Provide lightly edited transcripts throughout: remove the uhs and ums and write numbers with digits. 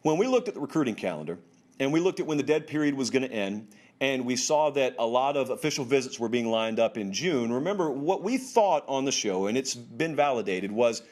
When we looked at the recruiting calendar and we looked at when the dead period was going to end, and we saw that a lot of official visits were being lined up in June, remember what we thought on the show, and it's been validated, was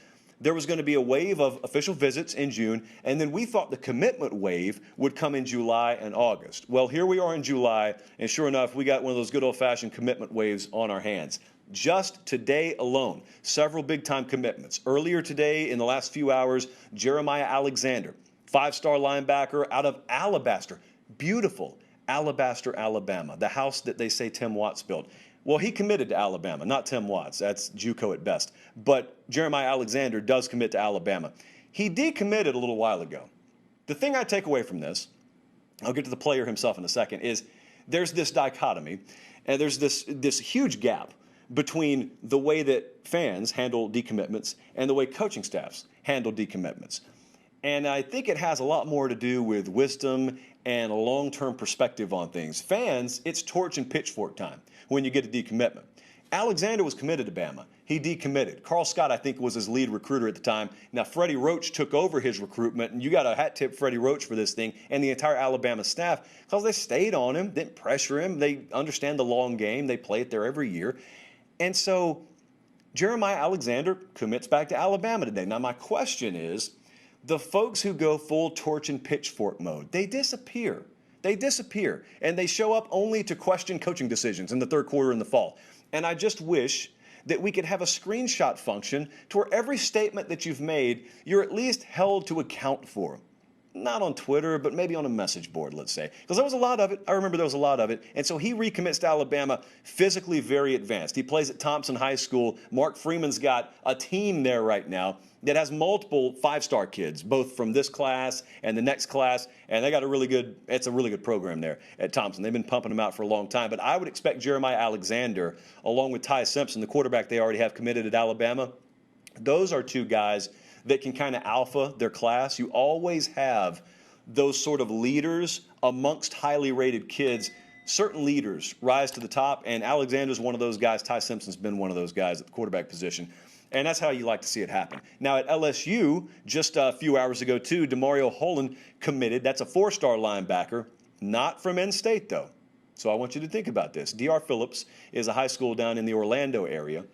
there was going to be a wave of official visits in June, and then we thought the commitment wave would come in July and August. Well, here we are in July, and sure enough, we got one of those good old-fashioned commitment waves on our hands. Just today alone, several big-time commitments. Earlier today, in the last few hours, Jeremiah Alexander, five-star linebacker out of Alabaster. Beautiful Alabaster, Alabama, the house that they say Tim Watts built. Well, he committed to Alabama, not Tim Watts. That's JUCO at best. But Jeremiah Alexander does commit to Alabama. He decommitted a little while ago. The thing I take away from this, I'll get to the player himself in a second, is there's this dichotomy, and there's this huge gap between the way that fans handle decommitments and the way coaching staffs handle decommitments. And I think it has a lot more to do with wisdom and a long-term perspective on things. Fans, it's torch and pitchfork time when you get a decommitment. Alexander was committed to Bama. He decommitted. Carl Scott, I think, was his lead recruiter at the time. Now, Freddie Roach took over his recruitment, and you got to hat tip Freddie Roach for this thing and the entire Alabama staff because they stayed on him, didn't pressure him. They understand the long game. They play it there every year. And so Jeremiah Alexander commits back to Alabama today. Now, my question is, the folks who go full torch and pitchfork mode, they disappear. They disappear, and they show up only to question coaching decisions in the third quarter in the fall. And I just wish that we could have a screenshot function to where every statement that you've made, you're at least held to account for. Not on Twitter, but maybe on a message board, let's say. Because there was a lot of it. I remember there was a lot of it. And so he recommits to Alabama, physically very advanced. He plays at Thompson High School. Mark Freeman's got a team there right now that has multiple five-star kids, both from this class and the next class. And they got it's a really good program there at Thompson. They've been pumping them out for a long time. But I would expect Jeremiah Alexander, along with Ty Simpson, the quarterback they already have committed at Alabama, those are two guys that can kind of alpha their class. You always have those sort of leaders amongst highly rated kids. Certain leaders rise to the top, and Alexander's one of those guys. Ty Simpson's been one of those guys at the quarterback position. And that's how you like to see it happen. Now at LSU, just a few hours ago too, Demario Holland committed. That's a four-star linebacker, not from Penn State though. So I want you to think about this. D.R. Phillips is a high school down in the Orlando area,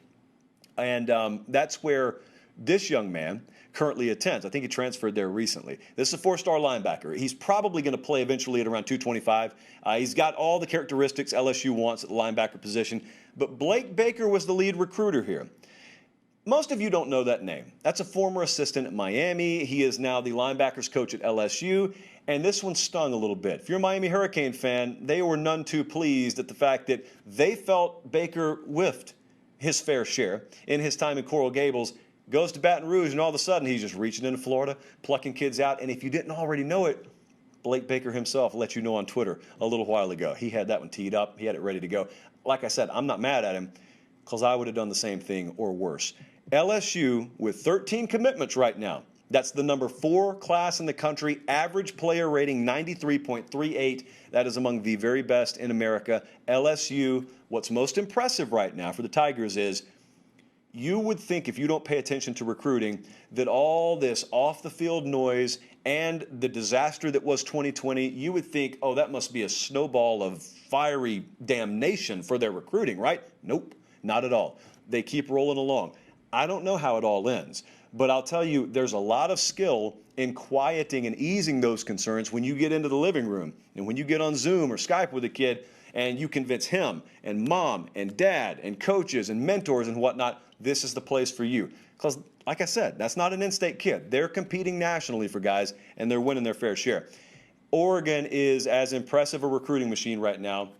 and that's where this young man currently attends. I think he transferred there recently. This is a four-star linebacker. He's probably going to play eventually at around 225. He's got all the characteristics LSU wants at the linebacker position, but Blake Baker was the lead recruiter here. Most of you don't know that name. That's a former assistant at Miami. He is now the linebackers coach at LSU, and this one stung a little bit. If you're a Miami Hurricane fan, they were none too pleased at the fact that they felt Baker whiffed his fair share in his time in Coral Gables, goes to Baton Rouge, and all of a sudden he's just reaching into Florida, plucking kids out. And if you didn't already know it, Blake Baker himself let you know on Twitter a little while ago. He had that one teed up. He had it ready to go. Like I said, I'm not mad at him because I would have done the same thing or worse. LSU with 13 commitments right now. That's the number 4 class in the country. Average player rating 93.38. That is among the very best in America. LSU, what's most impressive right now for the Tigers is you would think, if you don't pay attention to recruiting, that all this off-the-field noise and the disaster that was 2020, you would think, oh, that must be a snowball of fiery damnation for their recruiting, right? Nope, not at all. They keep rolling along. I don't know how it all ends, but I'll tell you, there's a lot of skill in quieting and easing those concerns when you get into the living room and when you get on Zoom or Skype with a kid and you convince him and mom and dad and coaches and mentors and whatnot, this is the place for you. Because, like I said, that's not an in-state kid. They're competing nationally for guys, and they're winning their fair share. Oregon is as impressive a recruiting machine right now,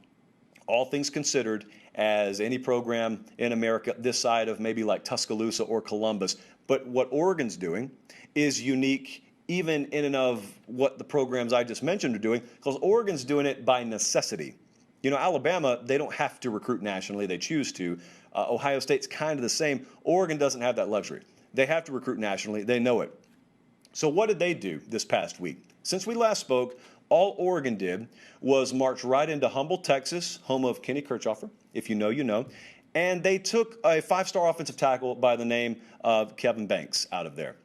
all things considered, as any program in America this side of maybe like Tuscaloosa or Columbus. But what Oregon's doing is unique even in and of what the programs I just mentioned are doing, because Oregon's doing it by necessity. You know, Alabama, they don't have to recruit nationally. They choose to. Ohio State's kind of the same. Oregon doesn't have that luxury. They have to recruit nationally. They know it. So what did they do this past week? Since we last spoke, all Oregon did was march right into Humble, Texas, home of Kenny Kirchhoffer. If you know, you know. And they took a 5-star offensive tackle by the name of Kevin Banks out of there.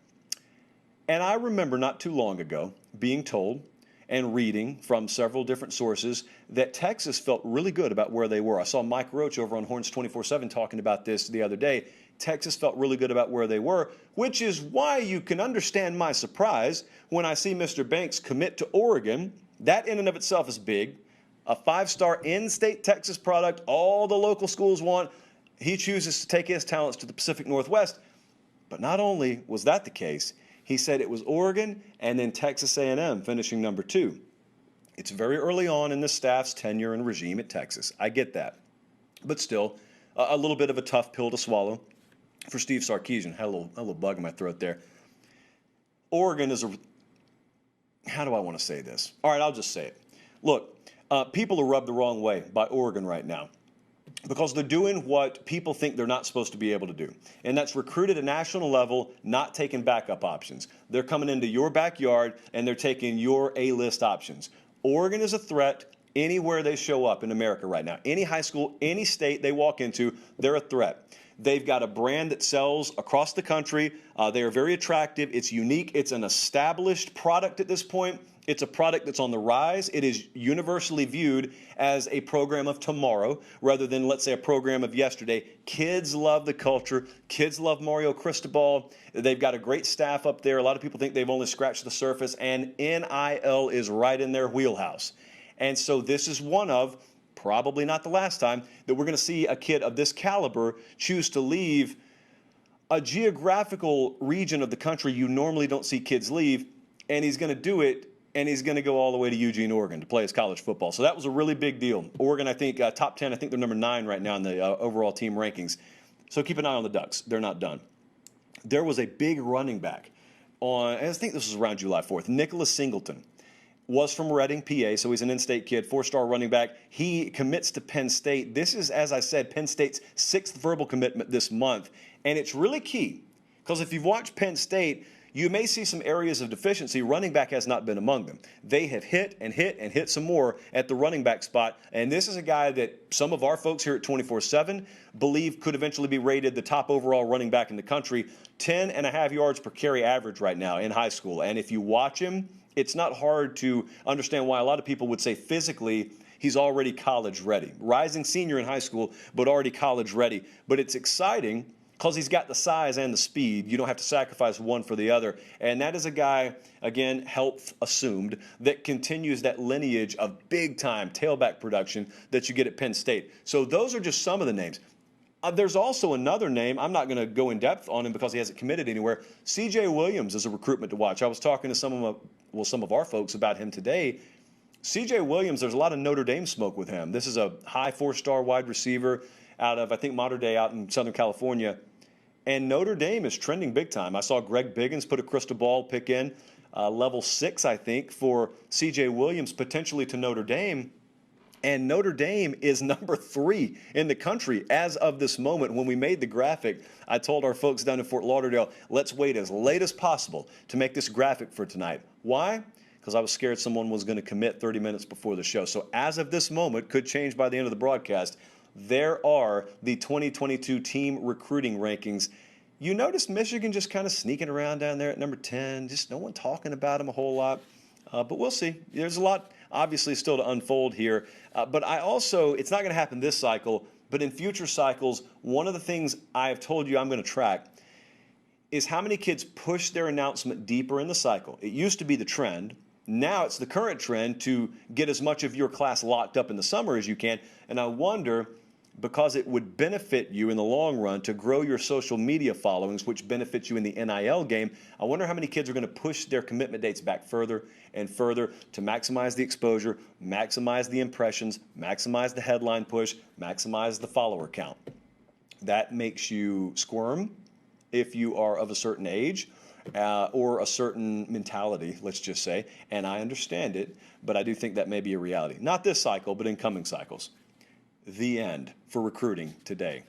And I remember not too long ago being told and reading from several different sources that Texas felt really good about where they were. I saw Mike Roach over on Horns 24/7 talking about this the other day. Texas felt really good about where they were, which is why you can understand my surprise when I see Mr. Banks commit to Oregon. That in and of itself is big. A 5-star in-state Texas product all the local schools want. He chooses to take his talents to the Pacific Northwest. But not only was that the case, he said it was Oregon and then Texas A&M finishing number 2. It's very early on in the staff's tenure and regime at Texas. I get that. But still, a little bit of a tough pill to swallow for Steve Sarkisian. Had a little bug in my throat there. Oregon is how do I want to say this? All right, I'll just say it. Look, people are rubbed the wrong way by Oregon right now, because they're doing what people think they're not supposed to be able to do. And that's recruit at a national level, not taking backup options. They're coming into your backyard and they're taking your A-list options. Oregon is a threat anywhere they show up in America right now. Any high school, any state they walk into, they're a threat. They've got a brand that sells across the country. They are very attractive. It's unique. It's an established product at this point. It's a product that's on the rise. It is universally viewed as a program of tomorrow rather than, let's say, a program of yesterday. Kids love the culture. Kids love Mario Cristobal. They've got a great staff up there. A lot of people think they've only scratched the surface, and NIL is right in their wheelhouse. And so this is one of, probably not the last time, that we're going to see a kid of this caliber choose to leave a geographical region of the country you normally don't see kids leave, and he's going to do it. And he's going to go all the way to Eugene, Oregon to play his college football. So that was a really big deal. Oregon, I think, top 10. I think they're number 9 right now in the overall team rankings. So keep an eye on the Ducks. They're not done. There was a big running back on, I think this was around July 4th. Nicholas Singleton was from Reading, PA, so he's an in-state kid, 4-star running back. He commits to Penn State. This is, as I said, Penn State's 6th verbal commitment this month. And it's really key because if you've watched Penn State, you may see some areas of deficiency. Running back has not been among them. They have hit and hit and hit some more at the running back spot. And this is a guy that some of our folks here at 24/7 believe could eventually be rated the top overall running back in the country. 10.5 yards per carry average right now in high school. And if you watch him, it's not hard to understand why a lot of people would say physically he's already college ready. Rising senior in high school, but already college ready. But it's exciting because he's got the size and the speed. You don't have to sacrifice one for the other. And that is a guy, again, health assumed, that continues that lineage of big-time tailback production that you get at Penn State. So those are just some of the names. There's also another name. I'm not going to go in depth on him because he hasn't committed anywhere. C.J. Williams is a recruitment to watch. I was talking to some of our folks about him today. C.J. Williams, there's a lot of Notre Dame smoke with him. This is a high 4-star wide receiver out of, I think, Modern Day out in Southern California. And Notre Dame is trending big time. I saw Greg Biggins put a crystal ball pick in, level 6, I think, for C.J. Williams potentially to Notre Dame. And Notre Dame is number 3 in the country as of this moment. When we made the graphic, I told our folks down in Fort Lauderdale, let's wait as late as possible to make this graphic for tonight. Why? Because I was scared someone was going to commit 30 minutes before the show. So as of this moment, could change by the end of the broadcast, there are the 2022 team recruiting rankings. You notice Michigan just kind of sneaking around down there at number 10, just no one talking about them a whole lot. But we'll see. There's a lot, obviously, still to unfold here. But I also, it's not going to happen this cycle, but in future cycles, one of the things I have told you I'm going to track is how many kids push their announcement deeper in the cycle. It used to be the trend. Now it's the current trend to get as much of your class locked up in the summer as you can. And I wonder, because it would benefit you in the long run to grow your social media followings, which benefits you in the NIL game, I wonder how many kids are going to push their commitment dates back further and further to maximize the exposure, maximize the impressions, maximize the headline push, maximize the follower count. That makes you squirm if you are of a certain age or a certain mentality, let's just say, and I understand it, but I do think that may be a reality. Not this cycle, but in coming cycles. The end for recruiting today.